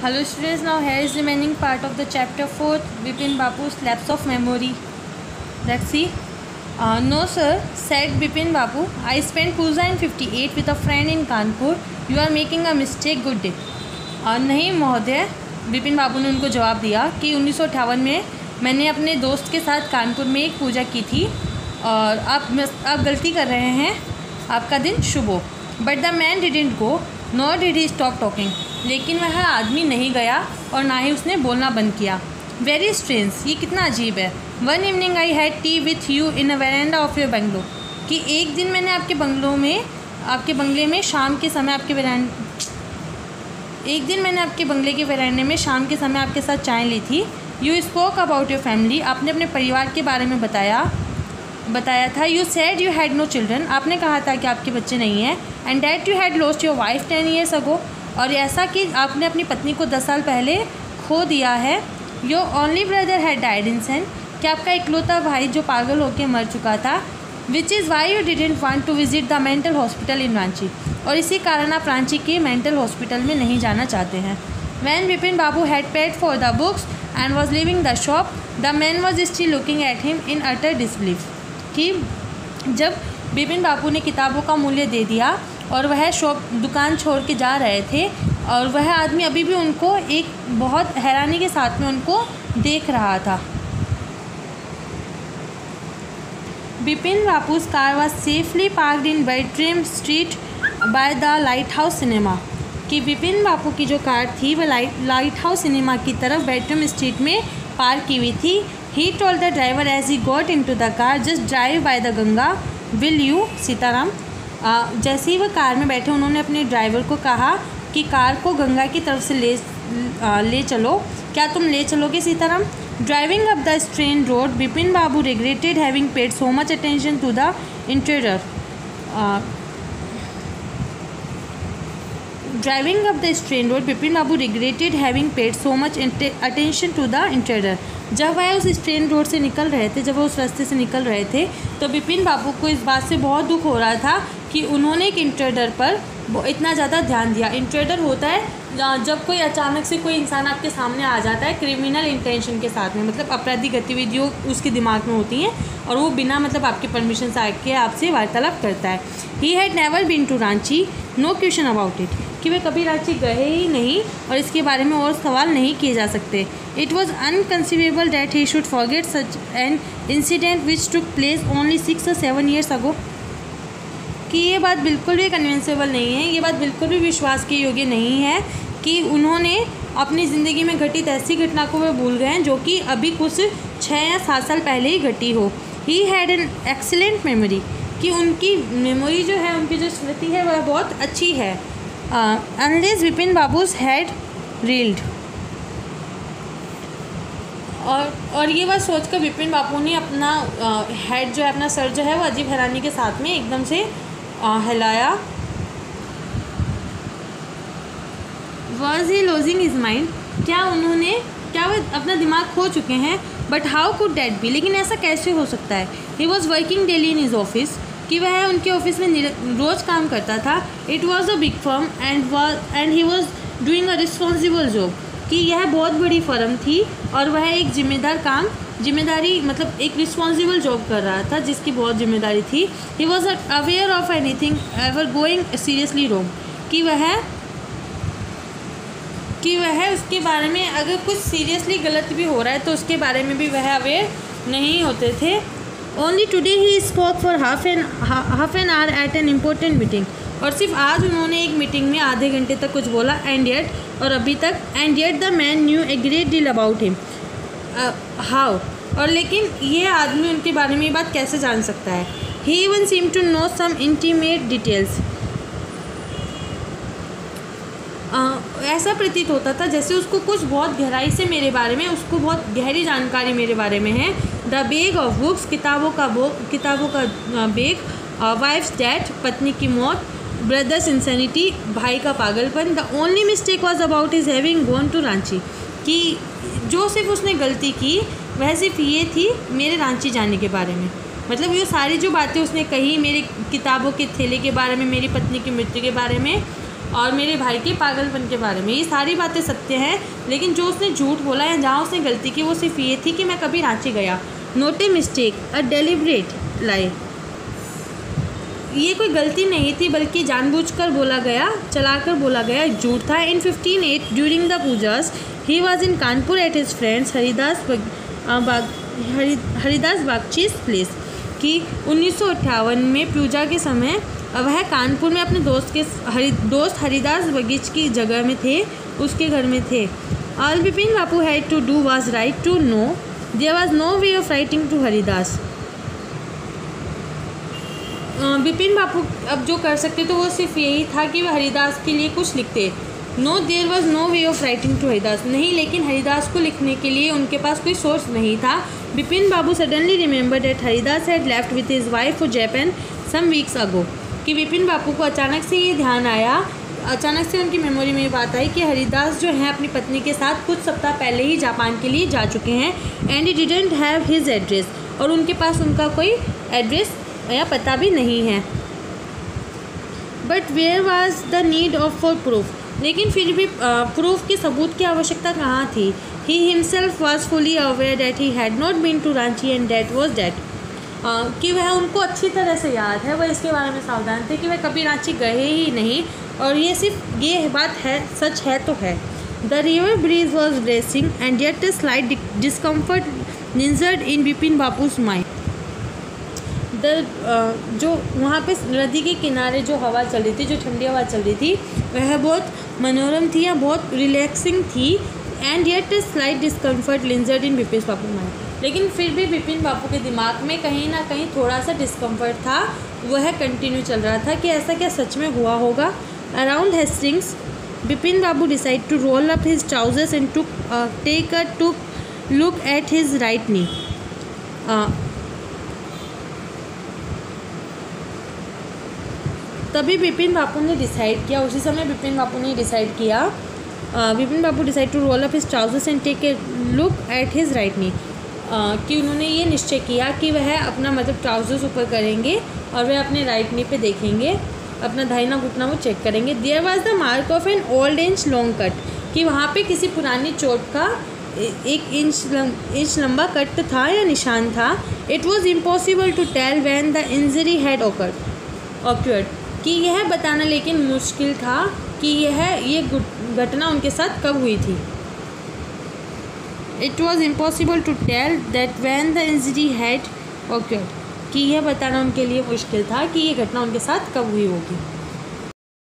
Hello students, now here is remaining part of the chapter 4, Bipin Bapu's lapse of memory. Let's see. No sir, said Bipin Bapu, I spent Puja in 58 with a friend in Kanpur. You are making a mistake, good day. नहीं महोदय, बिपिन बाबू ने उनको जवाब दिया कि 1958 में मैंने अपने दोस्त के साथ कानपुर में एक पूजा की थी और आप गलती कर रहे हैं, आपका दिन शुभ हो. But the man didn't go nor did he stop talking. लेकिन वह आदमी नहीं गया और ना ही उसने बोलना बंद किया. वेरी स्ट्रेंज, ये कितना अजीब है. One evening I had T with you in a veranda of your bungalow. कि एक दिन मैंने आपके बंगले में शाम के समय शाम के समय आपके साथ चाय ली थी. You spoke about your family. आपने अपने परिवार के बारे में बताया था. You said you had no children. आपने कहा था कि आपके बच्चे नहीं हैं. And that you had lost your wife 10 years अगो. और ऐसा कि आपने अपनी पत्नी को 10 साल पहले खो दिया है. Your only brother had died in Sen. कि आपका इकलौता भाई जो पागल होकर मर चुका था. Which is why you didn't want to visit the mental hospital in Ranchi. और इसी कारण आप रांची के मेंटल हॉस्पिटल में नहीं जाना चाहते हैं. When Bipin babu had paid for the books and was leaving the shop the man was still looking at him in utter disbelief. कि जब बिपिन बाबू ने किताबों का मूल्य दे दिया और वह दुकान छोड़ के जा रहे थे और वह आदमी अभी भी उनको एक बहुत हैरानी के साथ में उनको देख रहा था. Bipin बापू's car was safely parked in Bertram Street by the Lighthouse Cinema. कि बिपिन बापू की जो कार थी वह लाइट हाउस सिनेमा की तरफ बेटरम स्ट्रीट में पार्क की हुई थी. He told the driver as he got into the car, just drive by the Ganga, will you, Sitaram. जैसे ही वह कार में बैठे उन्होंने अपने ड्राइवर को कहा कि कार को गंगा की तरफ से ले चलो. क्या तुम ले चलोगे Sitaram. Driving up the strand road Bipin babu regretted having paid so much attention to the interior. Driving up the strand road Bipin babu regretted having paid so much attention to the interior. जब वह उस ट्रेन रोड से निकल रहे थे, जब वह उस रास्ते से निकल रहे थे तो बिपिन बाबू को इस बात से बहुत दुख हो रहा था कि उन्होंने एक इंट्रेडर पर इतना ज़्यादा ध्यान दिया. इंट्रेडर होता है जब कोई अचानक से कोई इंसान आपके सामने आ जाता है क्रिमिनल इंटेंशन के साथ में, मतलब आपराधिक गतिविधियों उसके दिमाग में होती हैं और वो बिना मतलब आपके परमिशन से आके आपसे वार्तालाप करता है. He had never been to Ranchi, no question about it. कि वे कभी रांची गए ही नहीं और इसके बारे में और सवाल नहीं किए जा सकते. It was inconceivable that he should forget such an incident which took place only 6 or 7 years ago. कि ये बात बिल्कुल भी कन्विंसेबल नहीं है, ये बात बिल्कुल भी विश्वास के योग्य नहीं है कि उन्होंने अपनी ज़िंदगी में घटित ऐसी घटना को वे भूल गए हैं जो कि अभी कुछ 6 या 7 साल पहले ही घटी हो. He had an excellent memory. कि उनकी मेमोरी जो है, उनकी जो स्मृति है वह बहुत अच्छी है. Unless Bipin babus had reeled. और ये बात सोचकर बिपिन बाबू ने अपना हेड जो है, अपना सर जो है वो अजीब हैरानी के साथ में एकदम से हिलाया. Was he losing his mind. क्या वो अपना दिमाग खो चुके हैं. But how could that be. लेकिन ऐसा कैसे हो सकता है. He was working daily in his office. कि वह उनके ऑफिस में रोज़ काम करता था. It was a big firm and he was doing a responsible job. कि यह बहुत बड़ी फर्म थी और वह एक जिम्मेदारी मतलब एक रिस्पॉन्सिबल जॉब कर रहा था जिसकी बहुत जिम्मेदारी थी. He was aware of anything ever going seriously wrong. कि वह उसके बारे में अगर कुछ सीरियसली गलत भी हो रहा है तो उसके बारे में भी वह अवेयर नहीं होते थे. Only today he spoke for half an hour at an important meeting. और सिर्फ आज उन्होंने एक मीटिंग में आधे घंटे तक कुछ बोला. And yet the man new a great deal about him. How. और लेकिन ये आदमी उनके बारे में ये बात कैसे जान सकता है. He even seem to know some intimate details. ऐसा प्रतीत होता था जैसे उसको कुछ बहुत गहराई से मेरे बारे में, उसको बहुत गहरी जानकारी मेरे बारे में है. The bag of books. किताबों का बेग. Wife's death. पत्नी की मौत. Brother's insanity. भाई का पागलपन. The only mistake was about his having gone to Ranchi. कि जो सिर्फ उसने गलती की वह सिर्फ ये थी मेरे रांची जाने के बारे में. मतलब ये सारी जो बातें उसने कही मेरी किताबों के थैले के बारे में, मेरी पत्नी की मृत्यु के बारे में, और मेरे भाई के पागलपन के बारे में। ये सारी बातें सत्य हैं, लेकिन जो उसने झूठ बोला या जहाँ उसने गलती की वो सिर्फ ये थी कि मैं कभी रांची गया। Not a mistake, a deliberate lie. ये कोई गलती नहीं थी बल्कि जानबूझकर बोला गया, चलाकर बोला गया एक झूठ था। In 1508 during the pujas he was in Kanpur at his friend's Haridas Bagchi's place. कि 1958 में पूजा के समय वह कानपुर में अपने दोस्त हरिदास बगीच की जगह में थे, उसके घर में थे। All Bipin Bapu had to do was write to no, there was no way of writing to Haridas. Bipin Bapu अब जो कर सकते तो वो सिर्फ यही था कि वह हरिदास के लिए कुछ लिखते। No there was no way of writing to Haridas, नहीं, लेकिन हरिदास को लिखने के लिए उनके पास कोई सोर्स नहीं था। Bipin Babu suddenly remember that Haridas had left with his wife for Japan some weeks ago. कि विपिन बापू को अचानक से ये ध्यान आया, अचानक से उनकी मेमोरी में ये बात आई कि हरिदास जो हैं अपनी पत्नी के साथ कुछ सप्ताह पहले ही जापान के लिए जा चुके हैं। And he didn't have his address, और उनके पास उनका कोई एड्रेस या पता भी नहीं है। But where was the need of for proof, लेकिन फिर भी प्रूफ के सबूत की आवश्यकता कहाँ थी। He himself was fully aware that he had not been to Ranchi and that was that. कि वह उनको अच्छी तरह से याद है, वह इसके बारे में सावधान थे कि वह कभी रांची गए ही नहीं, और ये सिर्फ ये बात है, सच है तो है। The river breeze was bracing and yet a slight discomfort lingered in Bipin Bapu's mind. जो वहाँ पे नदी के किनारे जो हवा चल रही थी, जो ठंडी हवा चल रही थी, वह बहुत मनोरम थी या बहुत रिलैक्सिंग थी। And yet a slight discomfort लिंजर्ड in Bipin Bapu mind, लेकिन फिर भी बिपिन बापू के दिमाग में कहीं ना कहीं थोड़ा सा डिस्कम्फर्ट था, वह कंटिन्यू चल रहा था कि ऐसा क्या सच में हुआ होगा। Around Hastings Bipin babu decide to roll up his trousers and to take a look at his right knee. तभी बिपिन बापू ने डिसाइड किया, उसी समय बिपिन बापू ने डिसाइड किया, Bipin Bapu decide to roll up his trousers and take a look at his right knee. कि उन्होंने ये निश्चय किया कि वह अपना मतलब ट्राउजर्स ऊपर करेंगे और वह अपने राइट नी पे देखेंगे, अपना दाहिना घुटना वो चेक करेंगे। There was the mark of an old inch long cut, कि वहाँ पे किसी पुरानी चोट का 1 इंच लंबा कट था या निशान था। It was impossible to tell when the injury had occurred, कि यह बताना लेकिन मुश्किल था कि ये घटना उनके साथ कब हुई थी। It was impossible to tell that when the injury had occurred, कि यह बताना उनके लिए मुश्किल था कि ये घटना उनके साथ कब हुई होगी।